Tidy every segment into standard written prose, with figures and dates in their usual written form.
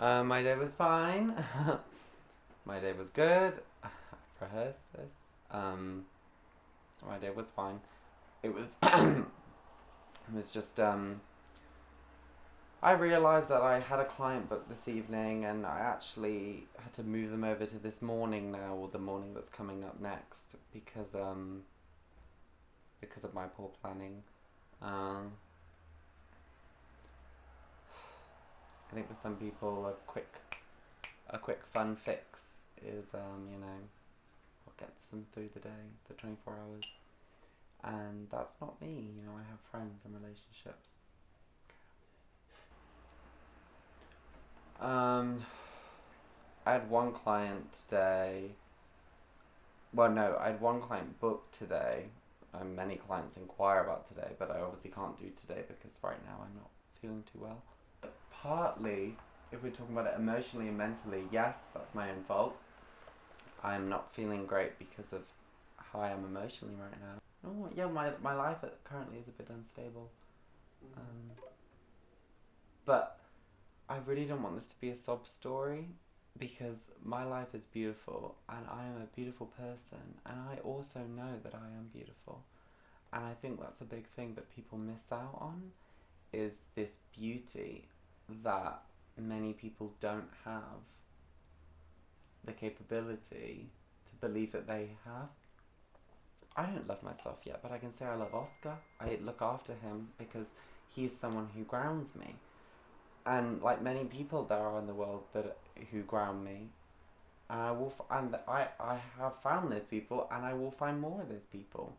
My day was fine. My day was good. I've rehearsed this. My day was fine. It was. It was just. I realised that I had a client booked this evening, and I actually had to move them over to this morning now, or the morning that's coming up next, because of my poor planning. Um, I think for some people, a quick fun fix is what gets them through the day, the 24 hours. And that's not me. I have friends and relationships. Um, I had one client today. Well, no, I had one client booked today. Many clients inquire about today, but I obviously can't do today because right now I'm not feeling too well. Partly, if we're talking about it emotionally and mentally, yes, that's my own fault. I'm not feeling great because of how I am emotionally right now. Oh, yeah, my life currently is a bit unstable. Um, but I really don't want this to be a sob story because my life is beautiful and I am a beautiful person and I also know that I am beautiful. And I think that's a big thing that people miss out on is this beauty that many people don't have the capability to believe that they have. I don't love myself yet, but I can say I love Oscar. I look after him because he's someone who grounds me. And like many people there are in the world that who ground me, and I have found those people, and I will find more of those people.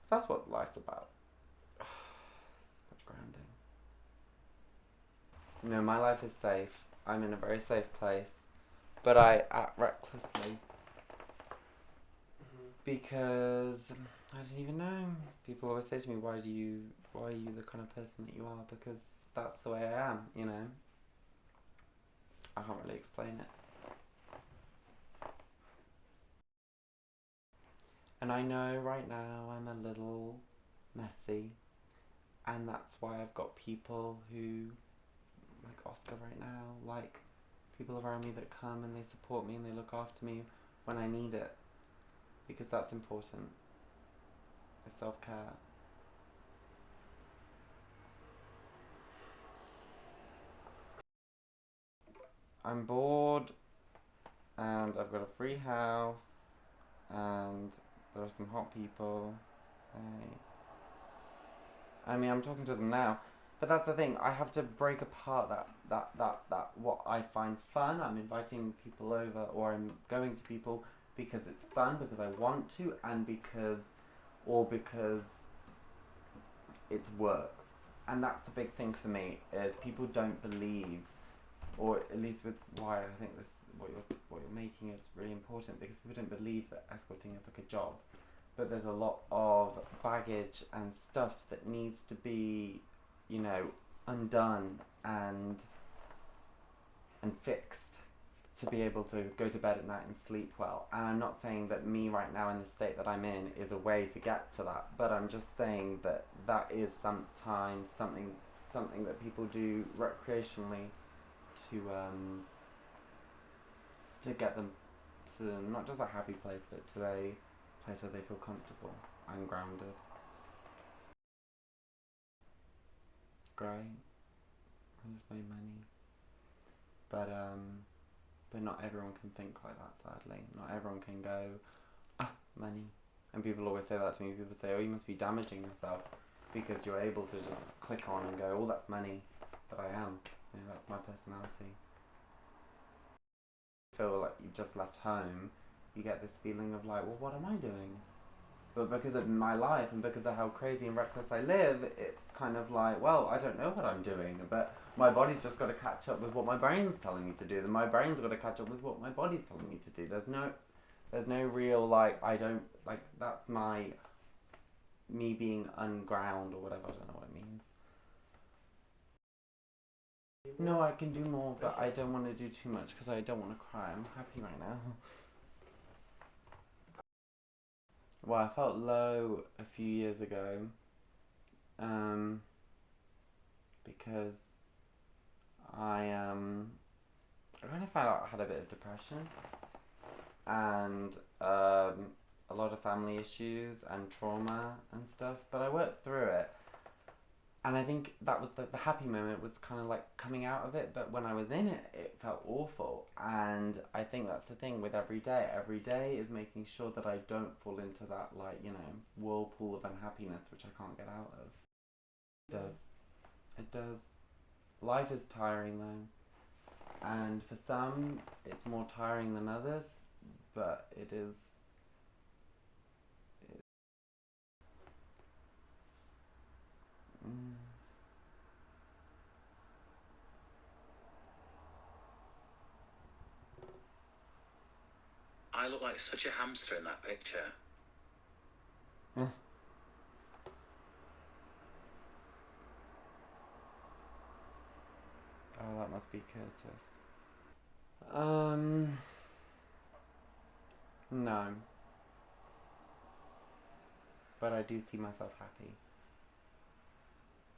That's what life's about. It's about grounding. My life is safe. I'm in a very safe place, but I act recklessly because I don't even know. People always say to me, why are you the kind of person that you are?" Because that's the way I am. I can't really explain it. And I know right now I'm a little messy, and that's why I've got people who, like Oscar right now, like people around me that come and they support me and they look after me when I need it, because that's important. It's self care. I'm bored, and I've got a free house, and there are some hot people. I'm talking to them now. But that's the thing. I have to break apart that what I find fun. I'm inviting people over, or I'm going to people because it's fun, because I want to, and because it's work. And that's the big thing for me is people don't believe, or at least with why I think this what you're making is really important because people don't believe that escorting is like a job, but there's a lot of baggage and stuff that needs to be, you know, undone and fixed to be able to go to bed at night and sleep well. And I'm not saying that me right now in the state that I'm in is a way to get to that, but I'm just saying that that is sometimes something that people do recreationally to get them to not just a happy place, but to a place where they feel comfortable and grounded. Great. I just made money, but not everyone can think like that. Sadly, not everyone can go money. And people always say that to me. People say, "Oh, you must be damaging yourself because you're able to just click on and go, oh, that's money." But I am. That's my personality. Feel like you've just left home, you get this feeling of like, well, what am I doing? But because of my life and because of how crazy and reckless I live, it's kind of like, well, I don't know what I'm doing, but my body's just got to catch up with what my brain's telling me to do. Then my brain's got to catch up with what my body's telling me to do. There's no real like I don't like that's my me being unground or whatever. I don't know what it means. No, I can do more, but I don't want to do too much because I don't want to cry. I'm happy right now. Well, I felt low a few years ago, um, because I kind of found out I had a bit of depression and a lot of family issues and trauma and stuff, but I worked through it. And I think that was the happy moment was kind of like coming out of it, but when I was in it, it felt awful. And I think that's the thing with every day. Every day is making sure that I don't fall into that, like, whirlpool of unhappiness, which I can't get out of. It does. It does. Life is tiring though. And for some, it's more tiring than others, but it is. It, mm, I look like such a hamster in that picture. oh, that must be Curtis. Um, no, but I do see myself happy.